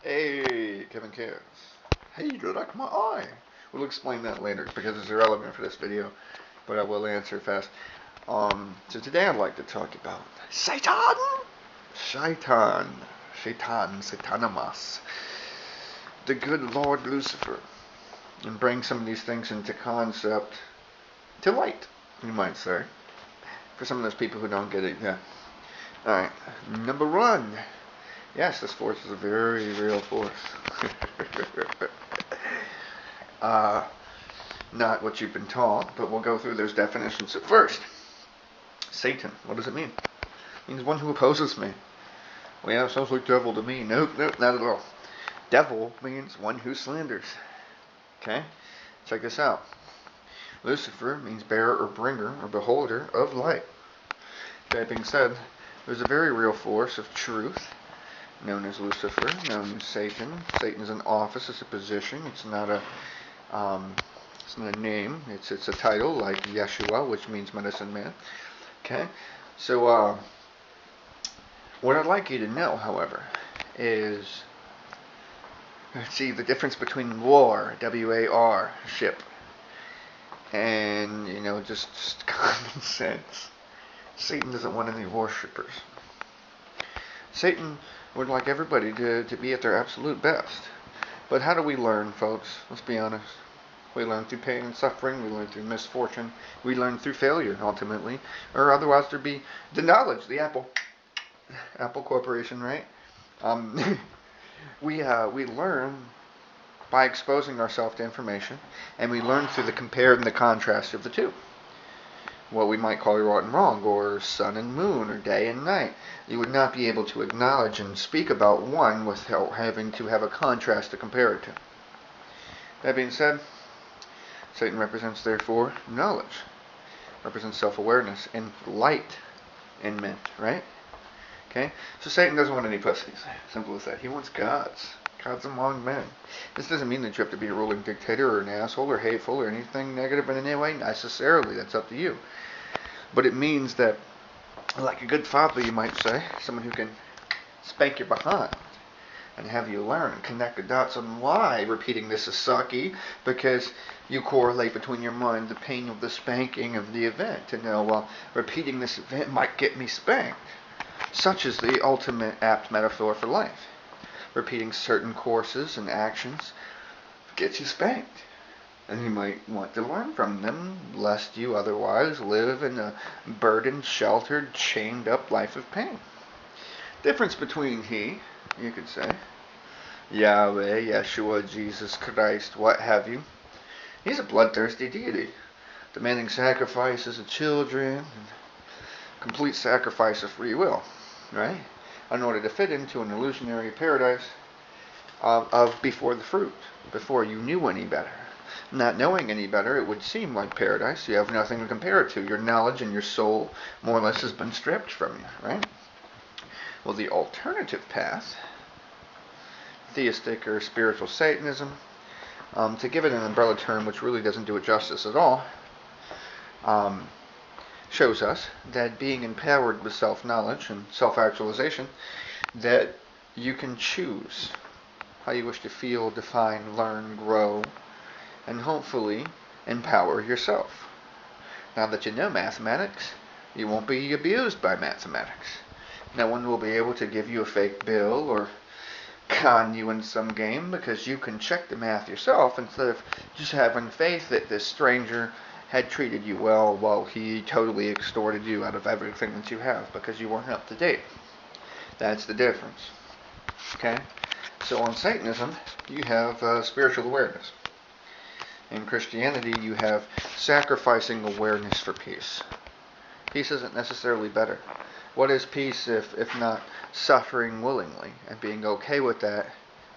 Hey, Kevin Cares. Hey, you like my eye? We'll explain that later because it's irrelevant for this video, but I will answer fast. So today I'd like to talk about Satan, Shaitan, Shaitan, Satanamas, the good Lord Lucifer, and bring some of these things into concept, to light, you might say, for some of those people who don't get it. Yeah. All right. Number one. Yes, this force is a very real force. uh, Not what you've been taught, but we'll go through those definitions at first. Satan, what does it mean? It means one who opposes me. Well, yeah, sounds like devil to me. Nope, not at all. Devil means one who slanders. Okay? Check this out. Lucifer means bearer or bringer or beholder of light. That being said, there's a very real force of truth known as Lucifer, known as Satan. Satan is an office, it's a position. It's not a name. It's a title, like Yeshua, which means medicine man. Okay, so what I'd like you to know, however, is see the difference between war, W-A-R, ship, and just common sense. Satan doesn't want any worshippers. Satan would like everybody to be at their absolute best. But how do we learn, folks? Let's be honest. We learn through pain and suffering. We learn through misfortune. We learn through failure, ultimately. Or otherwise there be the knowledge, the Apple Corporation, right? We learn by exposing ourselves to information, and we learn through the compare and the contrast of the two. What we might call right and wrong, or sun and moon, or day and night. You would not be able to acknowledge and speak about one without having to have a contrast to compare it to. That being said, Satan represents, therefore, knowledge, represents self-awareness, and light in men, right? Okay? So Satan doesn't want any pussies. Simple as that. He wants gods. Gods among men. This doesn't mean that you have to be a ruling dictator or an asshole or hateful or anything negative in any way necessarily. That's up to you. But it means that, like a good father, you might say, someone who can spank your behind and have you learn and connect the dots on why repeating this is sucky, because you correlate between your mind the pain of the spanking of the event to know, well, repeating this event might get me spanked. Such is the ultimate apt metaphor for life. Repeating certain courses and actions gets you spanked. And you might want to learn from them, lest you otherwise live in a burdened, sheltered, chained up life of pain. Difference between he, you could say, Yahweh, Yeshua, Jesus Christ, what have you. He's a bloodthirsty deity, demanding sacrifices of children, and complete sacrifice of free will, right? In order to fit into an illusionary paradise of before the fruit, before you knew any better. Not knowing any better, it would seem like paradise. You have nothing to compare it to. Your knowledge and your soul, more or less, has been stripped from you, right? Well, the alternative path, theistic or spiritual Satanism, to give it an umbrella term which really doesn't do it justice at all, shows us that being empowered with self-knowledge and self-actualization, that you can choose how you wish to feel, define, learn, grow, and hopefully empower yourself. Now that you know mathematics, you won't be abused by mathematics. No one will be able to give you a fake bill or con you in some game, because you can check the math yourself instead of just having faith that this stranger had treated you well while he totally extorted you out of everything that you have because you weren't up to date. That's the difference. Okay? So on Satanism, you have spiritual awareness. In Christianity, you have sacrificing awareness for peace. Peace isn't necessarily better. What is peace if not suffering willingly and being okay with that,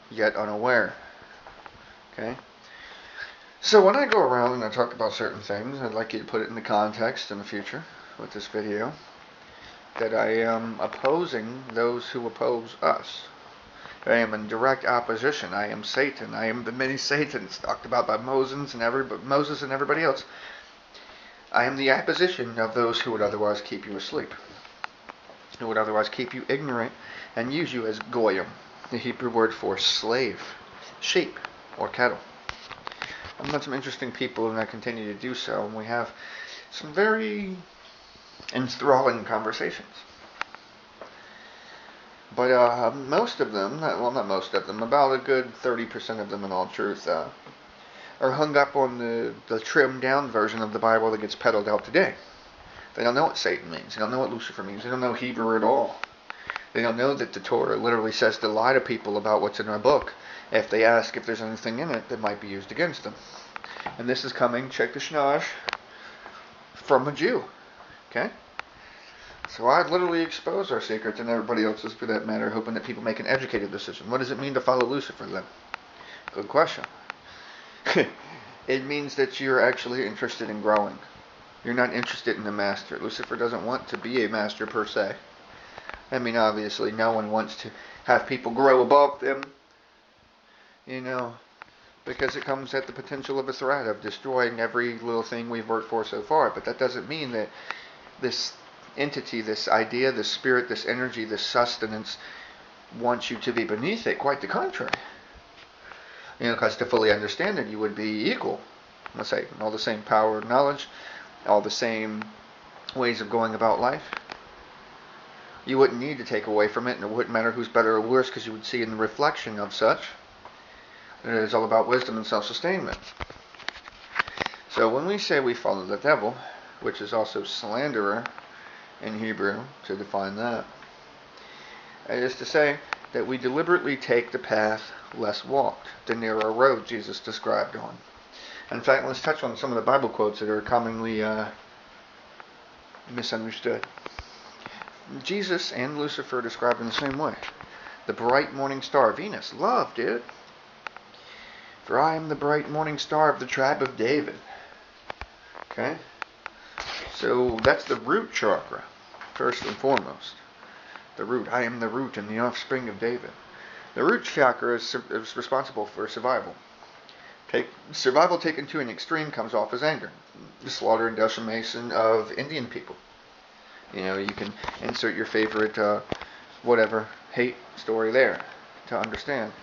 yet unaware? Okay? So when I go around and I talk about certain things, I'd like you to put it in the context in the future with this video, that I am opposing those who oppose us. I am in direct opposition. I am Satan. I am the many Satans talked about by Moses and everybody else. I am the opposition of those who would otherwise keep you asleep, who would otherwise keep you ignorant and use you as goyim. the Hebrew word for slave, sheep, or cattle. I've met some interesting people, and I continue to do so, and we have some very enthralling conversations. But most of them, not most of them, about a good 30% of them in all truth, are hung up on the trimmed down version of the Bible that gets peddled out today. They don't know what Satan means. They don't know what Lucifer means. They don't know Hebrew at all. They don't know that the Torah literally says to lie to people about what's in our book if they ask if there's anything in it that might be used against them. And this is coming, check the schnoz, from a Jew. Okay? So I literally expose our secrets and everybody else's for that matter, hoping that people make an educated decision. What does it mean to follow Lucifer then? Good question. It means that you're actually interested in growing. You're not interested in a master. Lucifer doesn't want to be a master per se. I mean, obviously, no one wants to have people grow above them, because it comes at the potential of a threat of destroying every little thing we've worked for so far. But that doesn't mean that this entity, this idea, this spirit, this energy, this sustenance wants you to be beneath it. Quite the contrary. Because to fully understand it, you would be equal. Let's say, all the same power and knowledge, all the same ways of going about life. You wouldn't need to take away from it, and it wouldn't matter who's better or worse, because you would see in the reflection of such that it is all about wisdom and self-sustainment. So when we say we follow the devil, which is also slanderer in Hebrew, to define that, it is to say that we deliberately take the path less walked, the narrow road Jesus described on. In fact, let's touch on some of the Bible quotes that are commonly misunderstood. Jesus and Lucifer described in the same way. The bright morning star, Venus, love, dude. For I am the bright morning star of the tribe of David. Okay? So that's the root chakra, first and foremost. The root. I am the root and the offspring of David. The root chakra is responsible for survival. Survival taken to an extreme comes off as anger. The slaughter and decimation of Indian people. You can insert your favorite, hate story there to understand.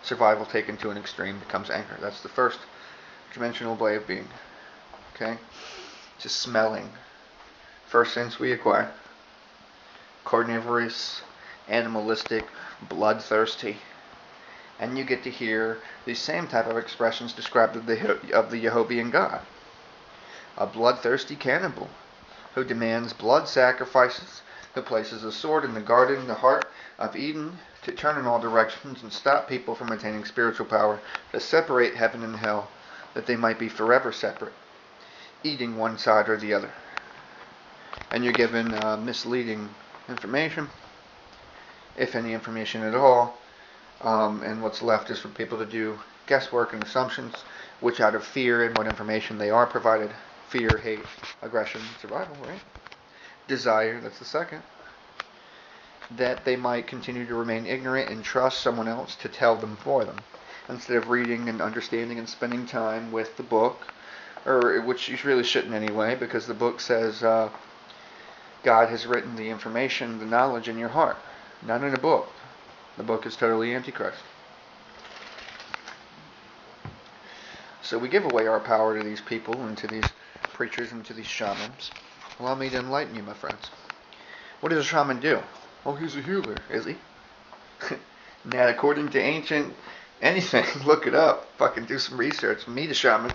Survival taken to an extreme becomes anger. That's the first dimensional way of being. Okay? Just smelling. First sense we acquire. Carnivorous, animalistic, bloodthirsty. And you get to hear these same type of expressions described of the Jehovah God. A bloodthirsty cannibal who demands blood sacrifices, who places a sword in the garden, the heart of Eden, to turn in all directions and stop people from attaining spiritual power, to separate heaven and hell, that they might be forever separate, eating one side or the other. And you're given misleading information, if any information at all, and what's left is for people to do guesswork and assumptions, which out of fear and what information they are provided, fear, hate, aggression, survival, right? Desire, that's the second. That they might continue to remain ignorant and trust someone else to tell them for them, instead of reading and understanding and spending time with the book, which you really shouldn't anyway, because the book says God has written the information, the knowledge in your heart, not in a book. The book is totally Antichrist. So we give away our power to these people and to these preachers and to these shamans. Allow me to enlighten you, my friends. What does a shaman do? Oh, he's a healer, is he? Now, according to ancient anything, look it up. Fucking do some research. Meet a shaman.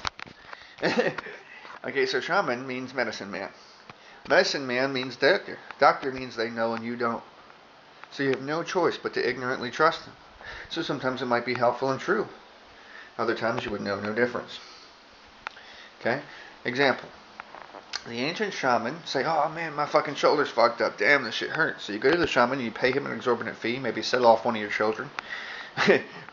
Okay, so shaman means medicine man. Medicine man means doctor. Doctor means they know and you don't. So you have no choice but to ignorantly trust them. So sometimes it might be helpful and true. Other times you would know no difference. Okay? Example. The ancient shaman say, oh man, my fucking shoulder's fucked up. Damn, this shit hurts. So you go to the shaman, you pay him an exorbitant fee, maybe sell off one of your children,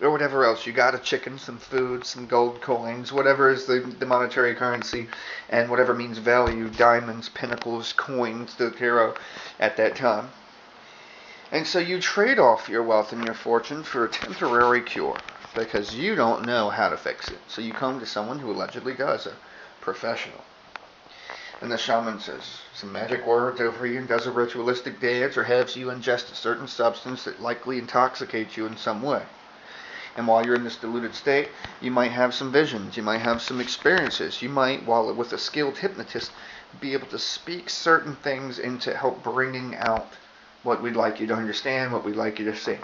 or whatever else. You got a chicken, some food, some gold coins, whatever is the monetary currency, and whatever means value, diamonds, pinnacles, coins, the hero at that time. And so you trade off your wealth and your fortune for a temporary cure, because you don't know how to fix it. So you come to someone who allegedly does, a professional. And the shaman says some magic words over you and does a ritualistic dance or has you ingest a certain substance that likely intoxicates you in some way. And while you're in this deluded state, you might have some visions, you might have some experiences. You might, while with a skilled hypnotist, be able to speak certain things into help bringing out what we'd like you to understand, what we'd like you to see.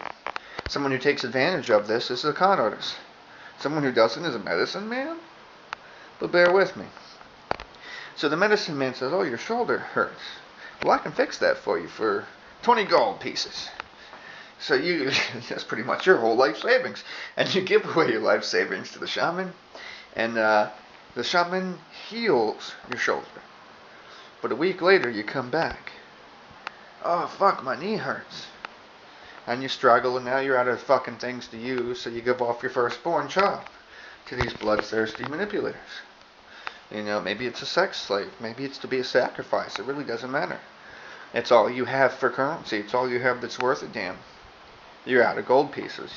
Someone who takes advantage of this is a con artist. Someone who doesn't is a medicine man. But bear with me. So the medicine man says, oh, your shoulder hurts. Well, I can fix that for you for 20 gold pieces. So that's pretty much your whole life savings. And you give away your life savings to the shaman. And the shaman heals your shoulder. But a week later, you come back. Oh, fuck, my knee hurts. And you struggle, and now you're out of fucking things to use, so you give off your firstborn child to these bloodthirsty manipulators. You know, maybe it's a sex slave. Maybe it's to be a sacrifice. It really doesn't matter. It's all you have for currency. It's all you have that's worth a damn. You're out of gold pieces.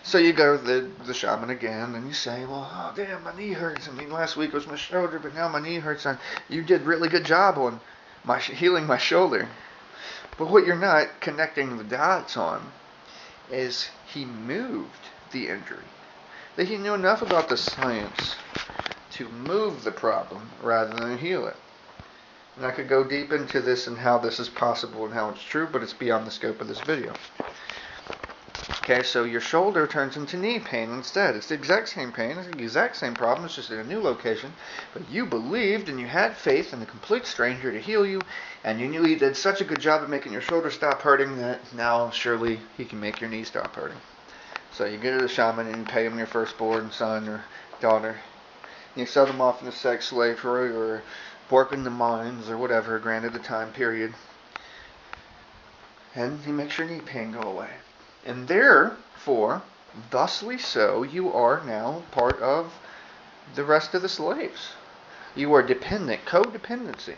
So you go to the shaman again, and you say, well, oh, damn, my knee hurts. I mean, last week was my shoulder, but now my knee hurts. And you did a really good job on healing my shoulder. But what you're not connecting the dots on is he moved the injury. That he knew enough about the science to move the problem rather than heal it. And I could go deep into this and how this is possible and how it's true, but it's beyond the scope of this video. Okay, so your shoulder turns into knee pain instead. It's the exact same pain, it's the exact same problem, it's just in a new location. But you believed and you had faith in a complete stranger to heal you, and you knew he did such a good job at making your shoulder stop hurting that now surely he can make your knee stop hurting. So you go to the shaman and you pay him your firstborn son or daughter. You sell them off into sex slavery or work in the mines or whatever, granted the time period. And he makes your knee pain go away. And therefore, thusly so, you are now part of the rest of the slaves. You are dependent, codependency,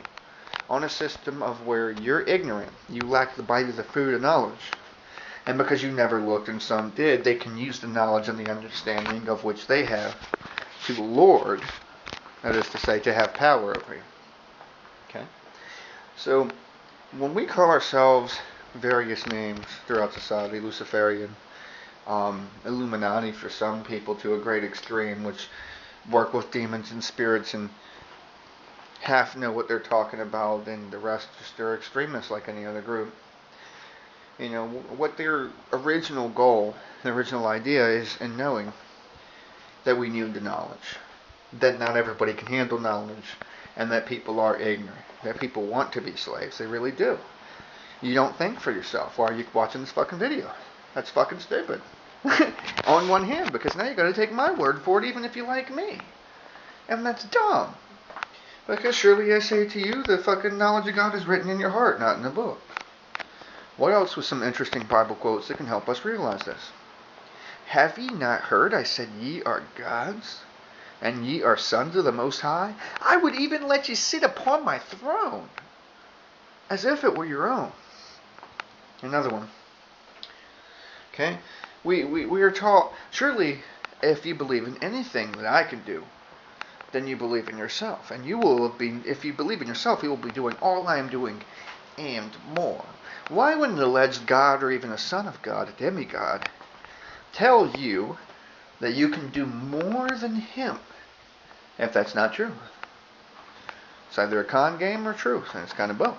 on a system of where you're ignorant. You lack the bite of the fruit of knowledge. And because you never looked and some did, they can use the knowledge and the understanding of which they have to lord, that is to say, to have power over you. Okay? So, when we call ourselves various names throughout society, Luciferian, Illuminati for some people to a great extreme, which work with demons and spirits and half know what they're talking about, and the rest just are extremists like any other group. You know, what their original goal, the original idea is in knowing that we need the knowledge, that not everybody can handle knowledge, and that people are ignorant, that people want to be slaves. They really do. You don't think for yourself. Why are you watching this fucking video? That's fucking stupid. On one hand, because now you got to take my word for it, even if you like me. And that's dumb. Because surely I say to you, the fucking knowledge of God is written in your heart, not in a book. What else was some interesting Bible quotes that can help us realize this? Have ye not heard I said ye are gods, and ye are sons of the Most High? I would even let ye sit upon my throne, as if it were your own. Another one. Okay? We are taught, surely if you believe in anything that I can do, then you believe in yourself. And you will be, if you believe in yourself, you will be doing all I am doing and more. Why would an alleged God or even a son of God, a demigod, tell you that you can do more than him if that's not true? It's either a con game or truth, and it's kind of both.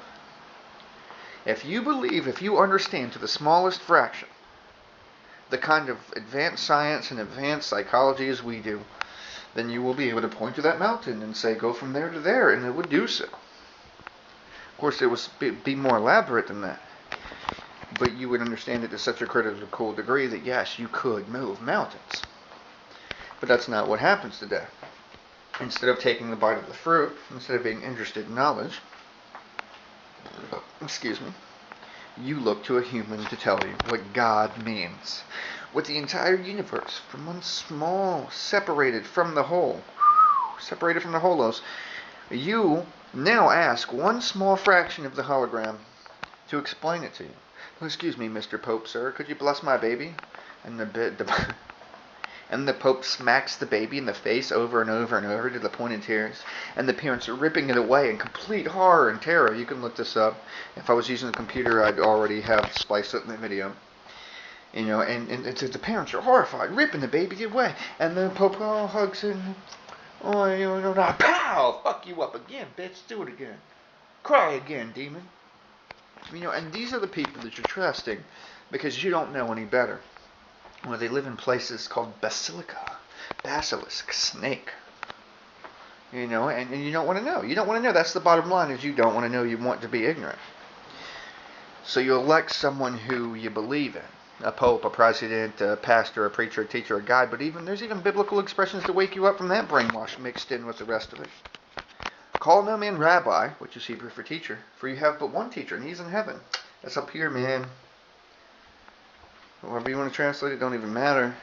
If you believe, if you understand to the smallest fraction the kind of advanced science and advanced psychology as we do, then you will be able to point to that mountain and say, go from there to there, and it would do so. Of course, it would be more elaborate than that. But you would understand it to such a critical degree that, yes, you could move mountains. But that's not what happens today. Instead of taking the bite of the fruit, instead of being interested in knowledge, you look to a human to tell you what God means. With the entire universe, from one small, separated from the whole, you now ask one small fraction of the hologram to explain it to you. And the Pope smacks the baby in the face over and over and over to the point of tears. And the parents are ripping it away in complete horror and terror. You can look this up. If I was using a computer, I'd already have spliced it in the video. You know, and the parents are horrified, ripping the baby away. And the Pope hugs him. Oh, you know, pow! Fuck you up again, bitch. Do it again. Cry again, demon. You know, and these are the people that you're trusting because you don't know any better. Well, they live in places called basilisk, snake. You know, and you don't want to know. You don't want to know. That's the bottom line, is you don't want to know. You want to be ignorant. So you elect someone who you believe in. A pope, a president, a pastor, a preacher, a teacher, a guide. But there's even biblical expressions to wake you up from that brainwash mixed in with the rest of it. Call no man rabbi, which is Hebrew for teacher, for you have but one teacher, and he's in heaven. That's up here, man. However you want to translate it, don't even matter.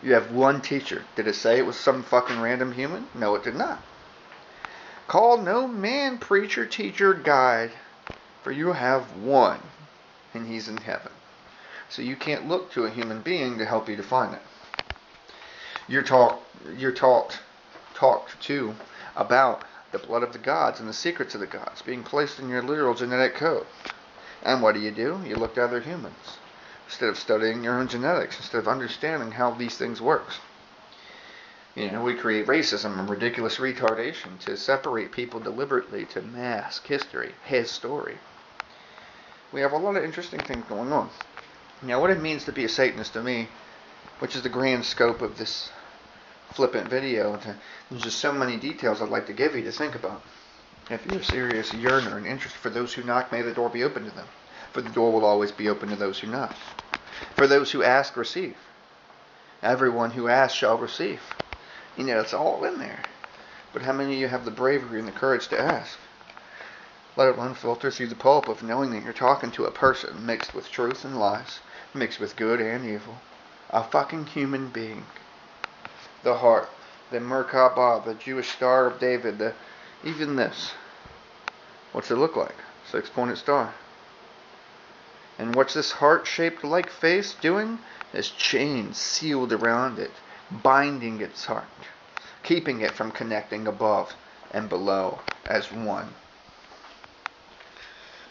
You have one teacher. Did it say it was some fucking random human? No, it did not. Call no man preacher, teacher, guide, for you have one, and he's in heaven. So you can't look to a human being to help you define it. You're talked to about the blood of the gods and the secrets of the gods being placed in your literal genetic code. And what do? You look to other humans instead of studying your own genetics, instead of understanding how these things work. You know, we create racism and ridiculous retardation to separate people deliberately, to mask history, his story. We have a lot of interesting things going on. Now, what it means to be a Satanist to me, which is the grand scope of this flippant video, there's just so many details I'd like to give you to think about. If you're a serious yearner and interest for those who knock, may the door be open to them. For the door will always be open to those who knock. For those who ask, receive. Everyone who asks shall receive. You know, it's all in there. But how many of you have the bravery and the courage to ask? Let it run filter through the pulp of knowing that you're talking to a person mixed with truth and lies, mixed with good and evil. A fucking human being. The heart, the Merkabah, the Jewish Star of David, even this. What's it look like? 6-pointed star. And what's this heart-shaped like face doing? There's chains sealed around it, binding its heart, keeping it from connecting above and below as one.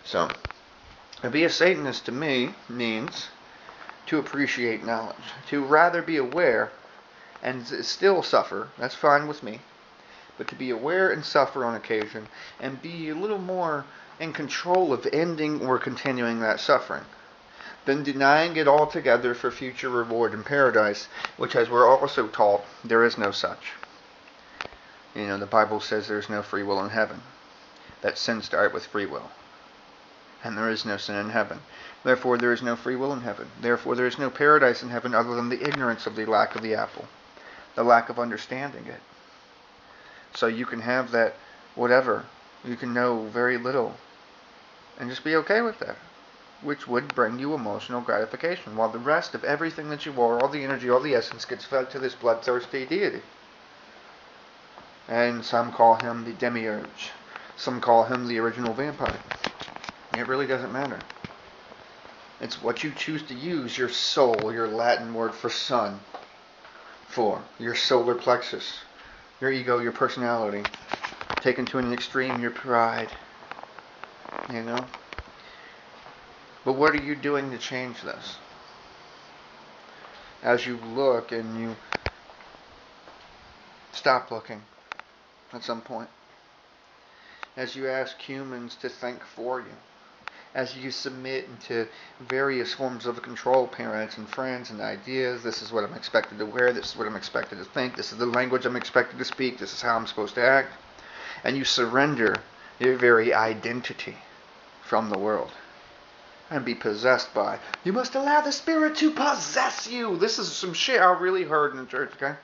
So, to be a Satanist to me means to appreciate knowledge, to rather be aware and still suffer. That's fine with me. But to be aware and suffer on occasion and be a little more in control of ending or continuing that suffering than denying it altogether for future reward in paradise, which, as we're also taught, there is no such. You know, the Bible says there's no free will in heaven, that sin started with free will. And there is no sin in heaven. Therefore, there is no free will in heaven. Therefore, there is no paradise in heaven other than the ignorance of the lack of the apple. The lack of understanding it. So you can have that whatever. You can know very little. And just be okay with that. Which would bring you emotional gratification. While the rest of everything that you are, all the energy, all the essence, gets fed to this bloodthirsty deity. And some call him the demiurge. Some call him the original vampire. It really doesn't matter. It's what you choose to use your soul, your Latin word for sun, for. Your solar plexus, your ego, your personality. Taken to an extreme, your pride. You know? But what are you doing to change this? As you look and you stop looking at some point. As you ask humans to think for you. As you submit into various forms of control, parents and friends and ideas. This is what I'm expected to wear. This is what I'm expected to think. This is the language I'm expected to speak. This is how I'm supposed to act. And you surrender your very identity from the world. And be possessed by. You must allow the Spirit to possess you. This is some shit I really heard in the church, okay?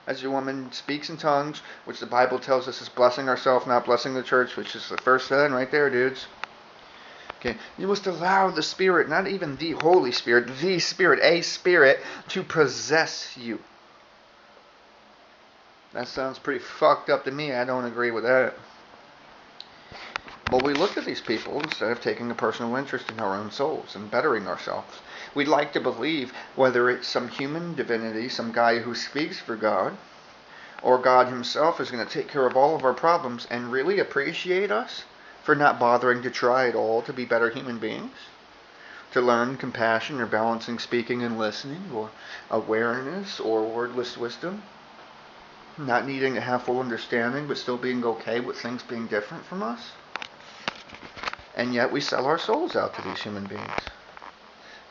As your woman speaks in tongues, which the Bible tells us is blessing ourselves, not blessing the church, which is the first sin right there, dudes. Okay, you must allow the Spirit, not even the Holy Spirit, the Spirit, a Spirit, to possess you. That sounds pretty fucked up to me. I don't agree with that. But we look at these people instead of taking a personal interest in our own souls and bettering ourselves. We'd like to believe, whether it's some human divinity, some guy who speaks for God, or God himself is going to take care of all of our problems and really appreciate us for not bothering to try at all to be better human beings, to learn compassion or balancing speaking and listening, or awareness or wordless wisdom, not needing to have full understanding but still being okay with things being different from us. And yet we sell our souls out to these human beings.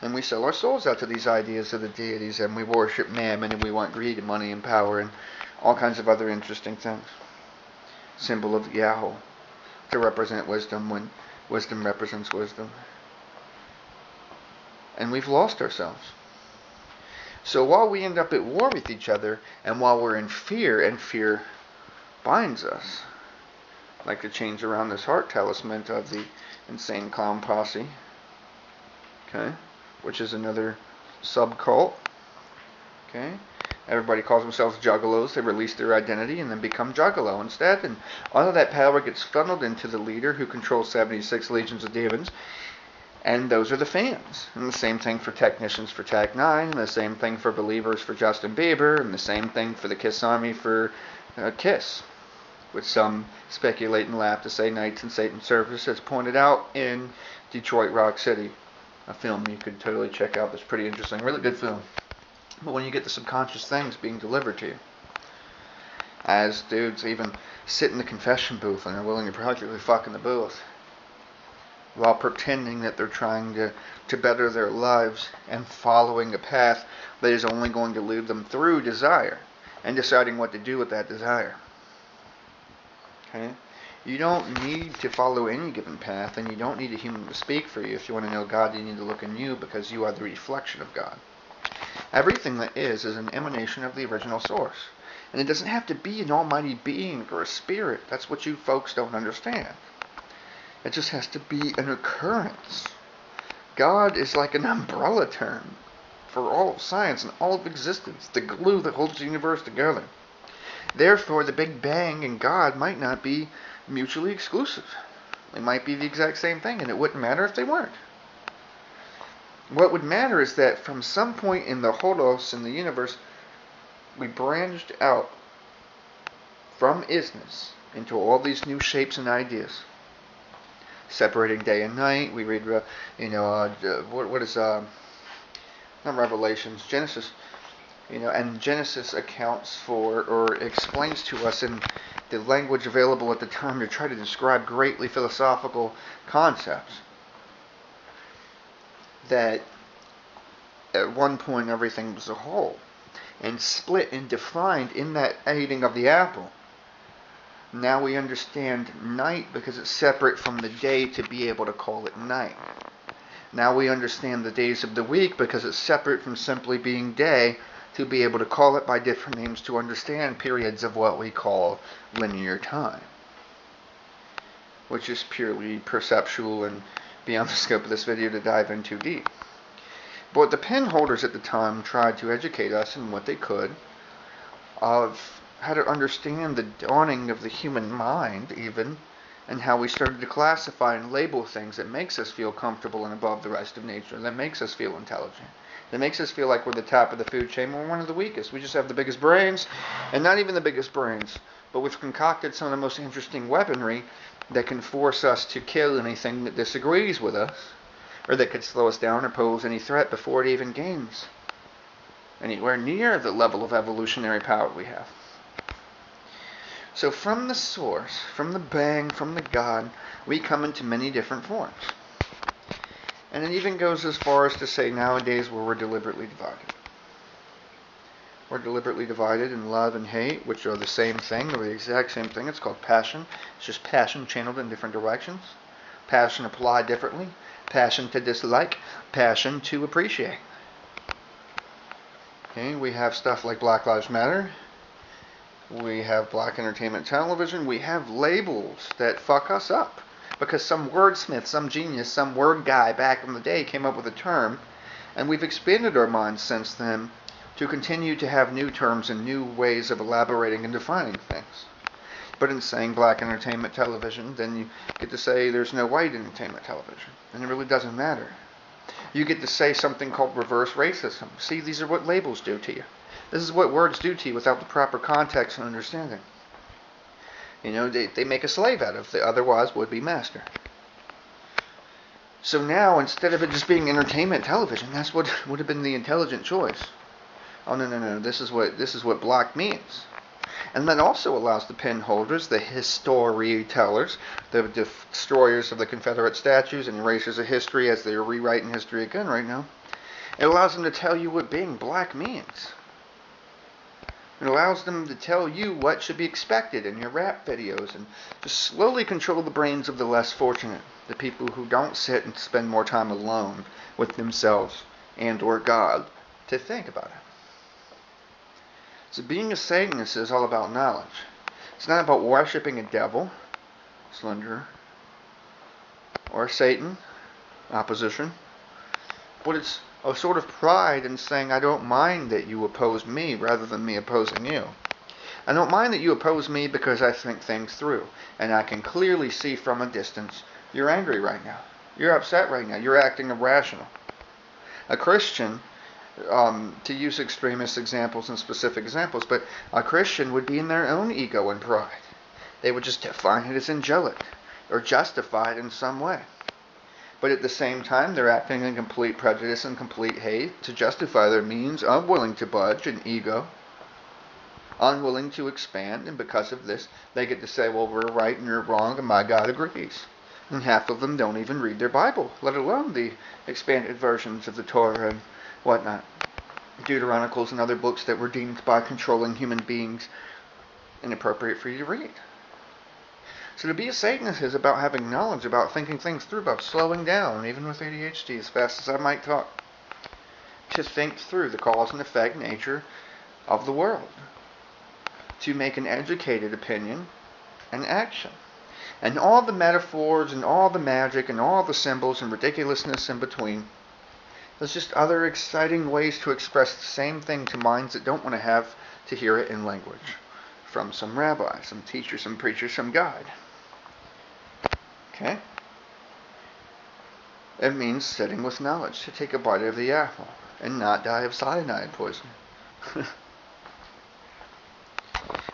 And we sell our souls out to these ideas of the deities, and we worship mammon, and we want greed and money and power and all kinds of other interesting things. Symbol of Yahweh to represent wisdom when wisdom represents wisdom. And we've lost ourselves. So while we end up at war with each other, and while we're in fear, and fear binds us, like the chains around this heart talisman of the insane clown posse, okay, which is another subcult, okay. Everybody calls themselves juggalos. They release their identity and then become juggalo instead, and all of that power gets funneled into the leader who controls 76 legions of demons, and those are the fans. And the same thing for technicians for Tech 9, and the same thing for believers for Justin Bieber, and the same thing for the Kiss Army for Kiss, which some speculate and laugh to say Knights in Satan's Service, as pointed out in Detroit Rock City, a film you could totally check out that's pretty interesting. Really good film. But when you get the subconscious things being delivered to you, as dudes even sit in the confession booth and are willing to practically fuck in the booth while pretending that they're trying to better their lives and following a path that is only going to lead them through desire and deciding what to do with that desire. Okay? You don't need to follow any given path, and you don't need a human to speak for you. If you want to know God, you need to look in you, because you are the reflection of God. Everything that is an emanation of the original source. And it doesn't have to be an almighty being or a spirit. That's what you folks don't understand. It just has to be an occurrence. God is like an umbrella term for all of science and all of existence, the glue that holds the universe together. Therefore, the Big Bang and God might not be mutually exclusive. They might be the exact same thing, and it wouldn't matter if they weren't. What would matter is that from some point in the holos, in the universe, we branched out from isness into all these new shapes and ideas, separating day and night. We read, what is not Revelations, Genesis, and Genesis accounts for or explains to us in the language available at the time to try to describe greatly philosophical concepts, that at one point everything was a whole, and split and defined in that eating of the apple. Now we understand night because it's separate from the day to be able to call it night. Now we understand the days of the week because it's separate from simply being day to be able to call it by different names to understand periods of what we call linear time, which is purely perceptual and beyond the scope of this video to dive in too deep. But the pen holders at the time tried to educate us in what they could of how to understand the dawning of the human mind, even, and how we started to classify and label things that makes us feel comfortable and above the rest of nature, that makes us feel intelligent, that makes us feel like we're the top of the food chain, we're one of the weakest. We just have the biggest brains, and not even the biggest brains, but we've concocted some of the most interesting weaponry that can force us to kill anything that disagrees with us, or that could slow us down or pose any threat before it even gains anywhere near the level of evolutionary power we have. So from the source, from the bang, from the God, we come into many different forms. And it even goes as far as to say nowadays where we're deliberately divided. We're deliberately divided in love and hate, which are the same thing, they're the exact same thing. It's called passion. It's just passion channeled in different directions. Passion applied differently. Passion to dislike. Passion to appreciate. Okay, we have stuff like Black Lives Matter. We have Black Entertainment Television. We have labels that fuck us up. Because some wordsmith, some genius, some word guy back in the day came up with a term, and we've expanded our minds since then to continue to have new terms and new ways of elaborating and defining things. But in saying Black Entertainment Television, then you get to say there's no white entertainment television. And it really doesn't matter. You get to say something called reverse racism. See, these are what labels do to you. This is what words do to you without the proper context and understanding. They make a slave out of the otherwise would-be master. So now, instead of it just being entertainment television, that's what would have been the intelligent choice. Oh, no, this is what black means. And that also allows the pen holders, the storytellers, the destroyers of the Confederate statues and erasers of history as they're rewriting history again right now. It allows them to tell you what being black means. It allows them to tell you what should be expected in your rap videos and to slowly control the brains of the less fortunate, the people who don't sit and spend more time alone with themselves and or God to think about it. So being a Satanist is all about knowledge. It's not about worshipping a devil, slanderer, or Satan, opposition, but it's a sort of pride in saying, I don't mind that you oppose me rather than me opposing you. I don't mind that you oppose me because I think things through, and I can clearly see from a distance you're angry right now. You're upset right now. You're acting irrational. A Christian, to use extremist examples and specific examples, but a Christian would be in their own ego and pride. They would just define it as angelic or justify it in some way. But at the same time, they're acting in complete prejudice and complete hate to justify their means, unwilling to budge in ego, unwilling to expand, and because of this, they get to say, well, we're right and you're wrong, and my God agrees. And half of them don't even read their Bible, let alone the expanded versions of the Torah and whatnot, Deuteronicals and other books that were deemed by controlling human beings inappropriate for you to read. So to be a Satanist is about having knowledge, about thinking things through, about slowing down, even with ADHD, as fast as I might talk, to think through the cause and effect nature of the world, to make an educated opinion and action. And all the metaphors and all the magic and all the symbols and ridiculousness in between, there's just other exciting ways to express the same thing to minds that don't want to have to hear it in language from some rabbi, some teacher, some preacher, some guide. Okay? It means sitting with knowledge, to take a bite of the apple and not die of cyanide poisoning.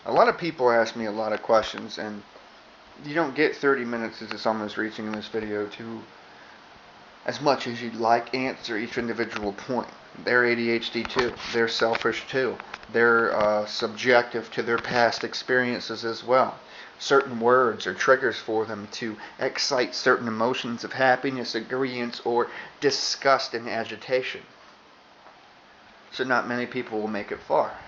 A lot of people ask me a lot of questions, and you don't get 30 minutes as it's almost reaching in this video to, as much as you'd like, answer each individual point. They're ADHD too. They're selfish too. They're subjective to their past experiences as well. Certain words are triggers for them to excite certain emotions of happiness, agreeance, or disgust and agitation. So not many people will make it far.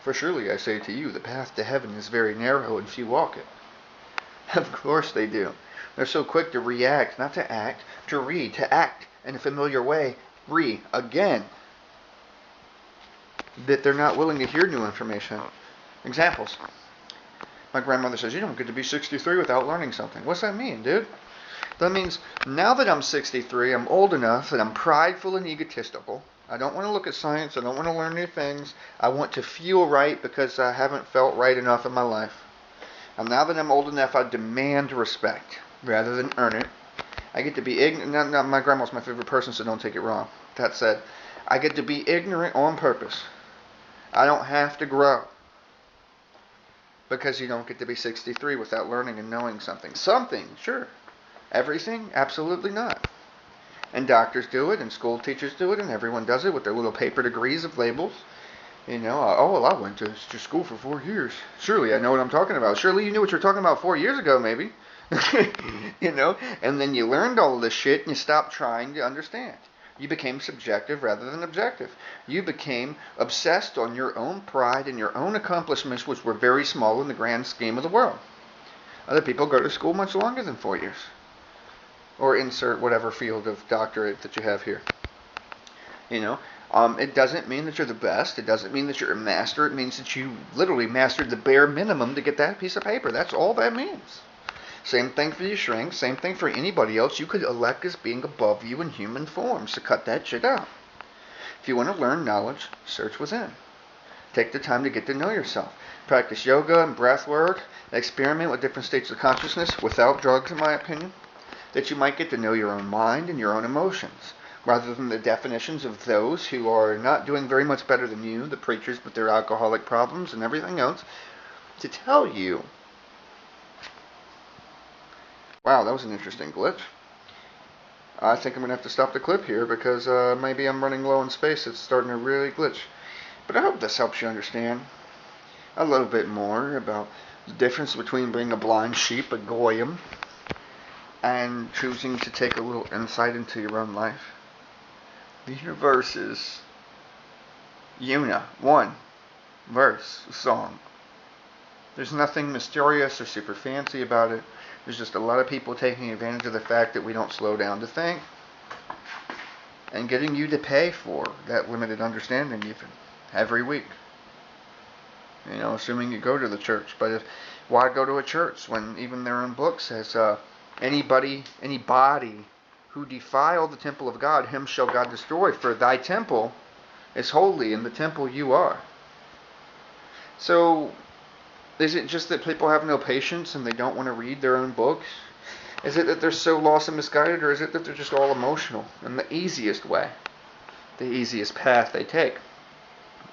For surely I say to you, the path to heaven is very narrow and few walk it. Of course they do. They're so quick to react, not to act, to read, to act in a familiar way, again, that they're not willing to hear new information. Examples. My grandmother says, you don't get to be 63 without learning something. What's that mean, dude? That means now that I'm 63, I'm old enough that I'm prideful and egotistical. I don't want to look at science. I don't want to learn new things. I want to feel right because I haven't felt right enough in my life. And now that I'm old enough, I demand respect rather than earn it. I get to be ignorant. Now, my grandma's my favorite person, so don't take it wrong. That said, I get to be ignorant on purpose. I don't have to grow. Because you don't get to be 63 without learning and knowing something. Something, sure. Everything? Absolutely not. And doctors do it, and school teachers do it, and everyone does it with their little paper degrees of labels. Oh, well, I went to school for 4 years. Surely I know what I'm talking about. Surely you knew what you were talking about 4 years ago, maybe. And then you learned all of this shit, and you stopped trying to understand. You became subjective rather than objective. You became obsessed on your own pride and your own accomplishments, which were very small in the grand scheme of the world. Other people go to school much longer than 4 years. Or insert whatever field of doctorate that you have here. It doesn't mean that you're the best. It doesn't mean that you're a master. It means that you literally mastered the bare minimum to get that piece of paper. That's all that means. Same thing for your shrink. Same thing for anybody else you could elect as being above you in human form. So cut that shit out. If you want to learn knowledge, search within. Take the time to get to know yourself. Practice yoga and breath work. Experiment with different states of consciousness without drugs, in my opinion. That you might get to know your own mind and your own emotions. rather than the definitions of those who are not doing very much better than you, the preachers with their alcoholic problems and everything else, to tell you. Wow, that was an interesting glitch. I think I'm going to have to stop the clip here because maybe I'm running low in space. It's starting to really glitch. But I hope this helps you understand a little bit more about the difference between being a blind sheep, a goyim, and choosing to take a little insight into your own life. The universe is una, one verse, song. There's nothing mysterious or super fancy about it. There's just a lot of people taking advantage of the fact that we don't slow down to think, and getting you to pay for that limited understanding even every week. Assuming you go to the church. But why go to a church when even their own book says anybody who defile the temple of God, him shall God destroy, for thy temple is holy, and the temple you are. So is it just that people have no patience and they don't want to read their own books? Is it that they're so lost and misguided, or is it that they're just all emotional and the easiest way, the easiest path they take?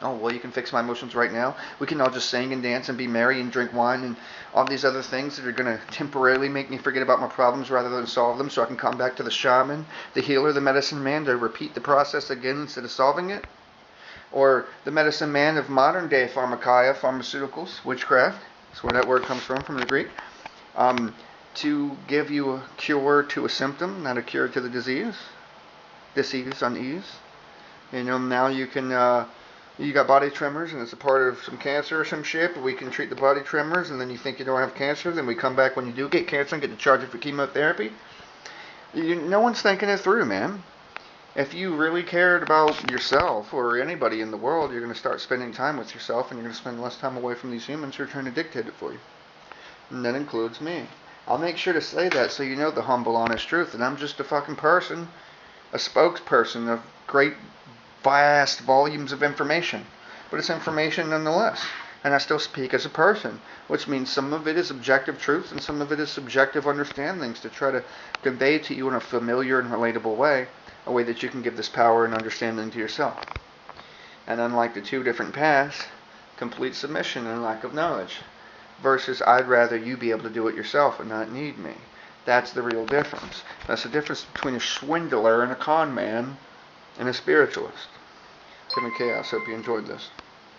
Oh, well, you can fix my emotions right now. We can all just sing and dance and be merry and drink wine and all these other things that are going to temporarily make me forget about my problems rather than solve them, so I can come back to the shaman, the healer, the medicine man to repeat the process again instead of solving it. Or the medicine man of modern day pharmakeia, pharmaceuticals, witchcraft. That's where that word comes from the Greek. To give you a cure to a symptom, not a cure to the disease. Disease, unease. Now you can... You got body tremors and it's a part of some cancer or some shit, but we can treat the body tremors, and then you think you don't have cancer, then we come back when you do get cancer and get to charge you for chemotherapy. No one's thinking it through, man. If you really cared about yourself or anybody in the world, you're going to start spending time with yourself, and you're going to spend less time away from these humans who are trying to dictate it for you. And that includes me. I'll make sure to say that so you know the humble, honest truth, and I'm just a fucking person, a spokesperson of great vast volumes of information, but it's information nonetheless, and I still speak as a person, which means some of it is objective truth and some of it is subjective understandings to try to convey to you in a familiar and relatable way, a way that you can give this power and understanding to yourself. And unlike the two different paths, complete submission and lack of knowledge, versus I'd rather you be able to do it yourself and not need me. That's the real difference. That's the difference between a swindler and a con man and a spiritualist. Kevin Chaos, hope you enjoyed this.